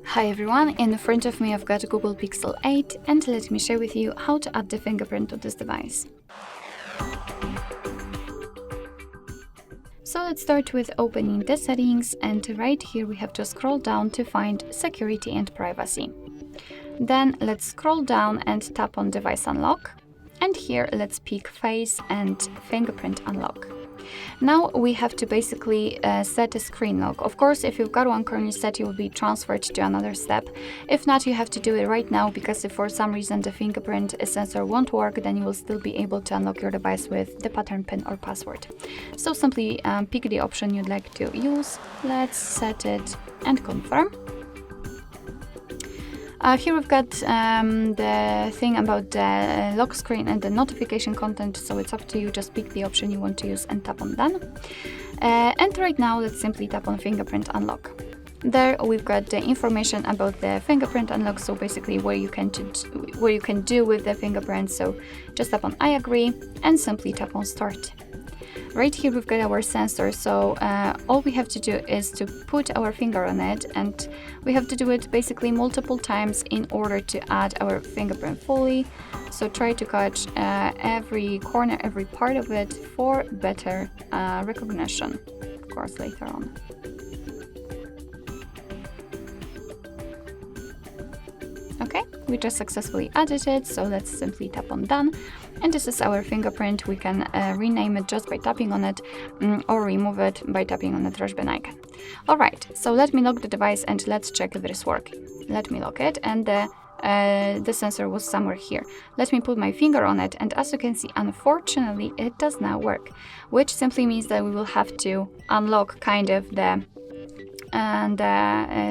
Hi everyone, in front of me I've got Google Pixel 8 and let me share with you how to add the fingerprint to this device. So let's start with opening the settings, and right here we have to scroll down to find security and privacy. Then let's scroll down and tap on device unlock, and here let's pick face and fingerprint unlock. Now we have to basically set a screen lock. Of course, if you've got one currently set, you will be transferred to another step. If not, you have to do it right now, because if for some reason the fingerprint sensor won't work, then you will still be able to unlock your device with the pattern pin or password. So simply pick the option you'd like to use. Let's set it and confirm. Here we've got the thing about the lock screen and the notification content, so it's up to you. Just pick the option you want to use and tap on done. And right now let's simply tap on fingerprint unlock. There we've got the information about the fingerprint unlock, so basically what you can do with the fingerprint. So just tap on I agree and simply tap on start. Right here we've got our sensor, so all we have to do is to put our finger on it, and we have to do it basically multiple times in order to add our fingerprint fully. So try to catch every corner, every part of it for better recognition, of course, later on. Okay, we just successfully added it, so let's simply tap on done. And this is our fingerprint. We can rename it just by tapping on it, or remove it by tapping on the trash bin icon. Alright, so let me lock the device and let's check if it is working. Let me lock it, and the sensor was somewhere here. Let me put my finger on it, and as you can see, unfortunately it does not work, which simply means that we will have to unlock kind of the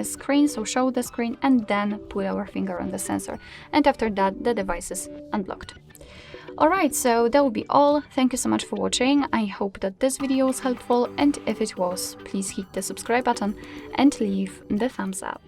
screen, so show the screen and then put our finger on the sensor, and after that the device is unblocked. Alright, so that will be all. Thank you so much for watching. I hope that this video was helpful, and if it was, please hit the subscribe button and leave the thumbs up.